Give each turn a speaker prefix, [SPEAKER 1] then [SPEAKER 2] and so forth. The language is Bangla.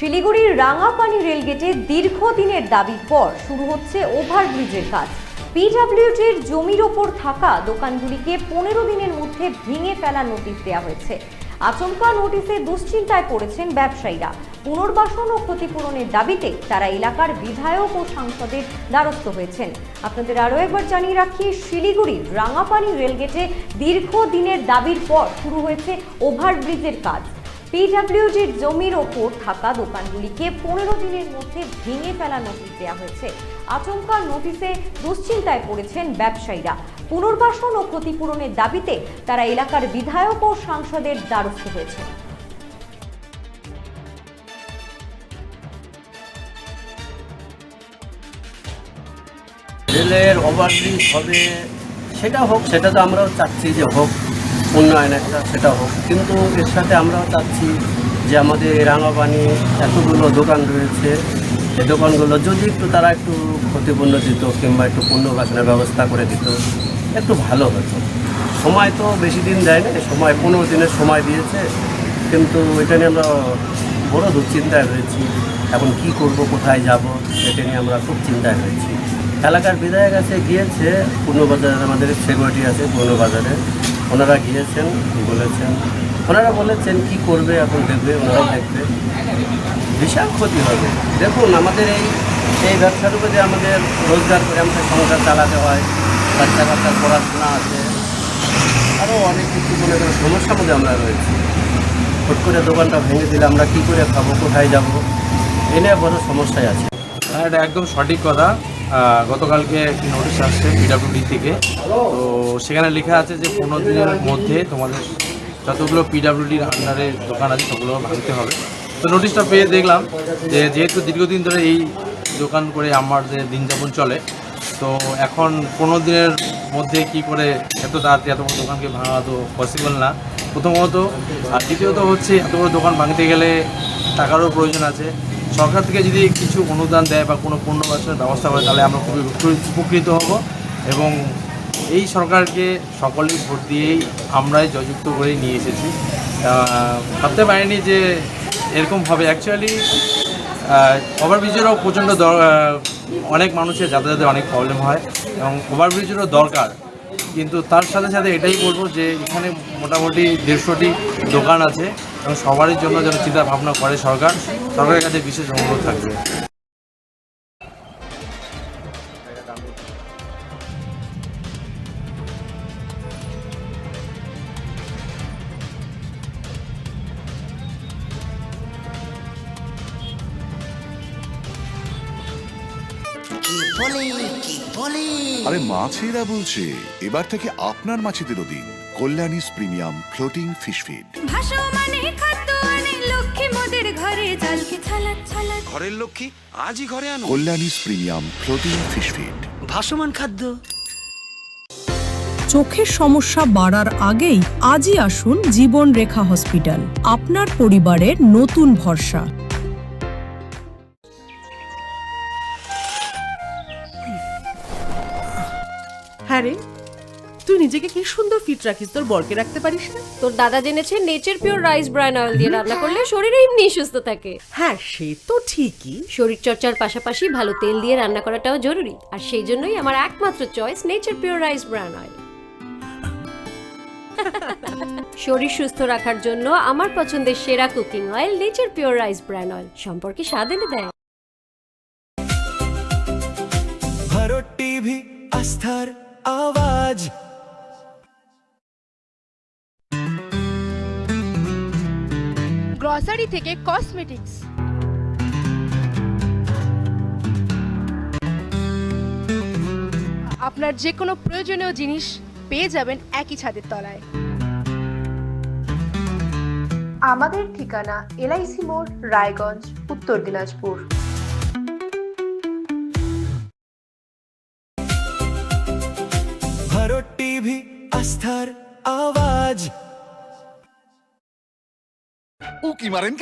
[SPEAKER 1] শিলিগুড়ির রাঙাপানি রেলগেটে দীর্ঘদিনের দাবির পর শুরু হচ্ছে ওভারব্রিজের কাজ। পিডব্লিউডির জমির ওপর থাকা দোকানগুলিকে 15 দিনের মধ্যে ভেঙে ফেলার নোটিশ দেওয়া হয়েছে। আচমকা নোটিশে দুশ্চিন্তায় পড়েছেন ব্যবসায়ীরা। পুনর্বাসন ও ক্ষতিপূরণের দাবিতে তারা এলাকার বিধায়ক ও সাংসদের দ্বারস্থ হয়েছেন। আপনাদের আরও একবার জানিয়ে রাখি, শিলিগুড়ির রাঙাপানি রেলগেটে দীর্ঘদিনের দাবির পর শুরু হয়েছে ওভারব্রিজের কাজ। পিডব্লিউডির জমির ওপর থাকা দোকানগুলিকে 15 দিনের মধ্যে ভেঙে ফেলার নোটিশ দেওয়া হয়েছে। আচমকা নোটিশে দুশ্চিন্তায় পড়েছেন ব্যবসায়ীরা। পুনর্বাসন ও ক্ষতিপূরণের দাবিতে তারা এলাকার বিধায়ক ও সাংসদের দ্বারস্থ হয়েছেন।
[SPEAKER 2] রেলের ওভারব্রিজ হবে, সেটা হোক, সেটা তো আমরাও চাচ্ছি যে হোক, উন্নয়ন একটা সেটা হোক, কিন্তু এর সাথে আমরাও চাচ্ছি যে আমাদের রাঙাপানি এতগুলো দোকান রয়েছে, এই দোকানগুলো যদি একটু তারা একটু ক্ষতিপূর্ণ দিত কিংবা একটু পুনর্বাসনের ব্যবস্থা করে দিত, একটু ভালো হতো। সময় তো বেশি দিন দেয় না, সময় 15 দিনের সময় দিয়েছে, কিন্তু এটা নিয়ে আমরা বড় দুশ্চিন্তায় রয়েছি। এখন কি করব, কোথায় যাব, এটা নিয়ে আমরা খুব চিন্তায় রয়েছি। এলাকার বিধায়ক কাছে গিয়েছে, পূর্ণবাজারে আমাদের সিকিউরিটি আছে পূর্ণবাজারে, ওনারা গিয়েছেন, বলেছেন, ওনারা বলেছেন কি করবে এখন দেখবে, ওনারাও দেখবে। বিশাল ক্ষতি হবে। দেখুন, আমাদের এই ব্যবসার উপরে আমাদের রোজগার করে আমাদের সংসার চালাতে হয়, বাচ্চা কাচ্চার পড়াশোনা আছে, আরও অনেক কিছু মনে করেন সমস্যার মধ্যে আমরা রয়েছি। হুট করে দোকানটা ভেঙে দিলে আমরা কী করে খাবো, কোথায় যাব, এ নিয়ে বড় সমস্যায় আছে।
[SPEAKER 3] হ্যাঁ, এটা একদম সঠিক কথা। গতকালকে একটি নোটিশ আসছে পিডব্লিউডি থেকে, তো সেখানে লেখা আছে যে 15 দিনের মধ্যে তোমাদের যতগুলো পিডব্লিউডির আন্ডারে দোকান আছে সেগুলো ভাঙতে হবে। তো নোটিশটা পেয়ে দেখলাম যে যেহেতু দীর্ঘদিন ধরে এই দোকান করে আমাদের দিন যাপন চলে, তো এখন 15 দিনের মধ্যে কি করে এত তাড়াতাড়ি এত বড় দোকানকে ভাঙা তো পসিবল না, প্রথমত। আর দ্বিতীয়ত হচ্ছে এত বড় দোকান ভাঙতে গেলে টাকারও প্রয়োজন আছে। সরকার থেকে যদি কিছু অনুদান দেয় বা কোনো পুনর্বাসনের ব্যবস্থা করে, তাহলে আমরা খুবই উপকৃত হব। এবং এই সরকারকে সকলেই ভোট দিয়েই আমরাই জয়যুক্ত করেই নিয়ে এসেছি। ভাবতে পারিনি যে এরকম হবে। অ্যাকচুয়ালি ওভারব্রিজেরও প্রচণ্ড অনেক মানুষের যাতায়াতে অনেক প্রবলেম হয় এবং ওভারব্রিজেরও দরকার, কিন্তু তার সাথে সাথে এটাই বলবো যে এখানে মোটামুটি 150টি দোকান আছে এবং সবারই জন্য যেন চিন্তা ভাবনা করে সরকারের কাছে বিশেষ অনুরোধ থাকবে।
[SPEAKER 4] আরে মাছেরা বলছে, এবার থেকে আপনার মাছেদেরও দিন কল্যাণীস প্রিমিয়াম ফ্লোটিং ফিশ ফিড।
[SPEAKER 5] ঘরের লক্ষ্মী আজই ঘরে আনো
[SPEAKER 4] কল্যাণীস প্রিমিয়াম ফ্লোটিং ফিশ ফিড,
[SPEAKER 5] ভাসমান খাদ্য।
[SPEAKER 6] চোখের সমস্যা বাড়ার আগেই আজই আসুন জীবন রেখা হসপিটাল, আপনার পরিবারের নতুন ভরসা।
[SPEAKER 7] হ্যাঁ রে, তুই নিজেকে কি সুন্দর ফিট রাখিস, তোর বরকে রাখতে পারিস না?
[SPEAKER 8] তোর দাদা জেনেছে nature pure rice bran oil দিয়ে রান্না করলে শরীর এমনি সুস্থ থাকে।
[SPEAKER 7] হ্যাঁ, সে তো ঠিকই।
[SPEAKER 8] শরীর চর্চার পাশাপাশি ভালো তেল দিয়ে রান্না করাটাও জরুরি, আর সেই জন্যই আমার একমাত্র choice nature pure rice bran oil. শরীর সুস্থ রাখার জন্য আমার পছন্দের সেরা cooking oil nature pure rice bran oil, সম্পর্কে স্বাদ এনে দেয়।
[SPEAKER 5] ভারত টিভি, আস্থার আওয়াজ।
[SPEAKER 9] গ্রসারি থেকে কসমেটিক্স, আপনার যে কোনো প্রয়োজনীয় জিনিস পেয়ে যাবেন একই ছাদের তলায়।
[SPEAKER 10] আমাদের ঠিকানা এলআইসি মোড়, রায়গঞ্জ, উত্তর দিনাজপুর।
[SPEAKER 5] ভারত টিভি, আস্থার আওয়াজ।
[SPEAKER 4] উকি মারেন।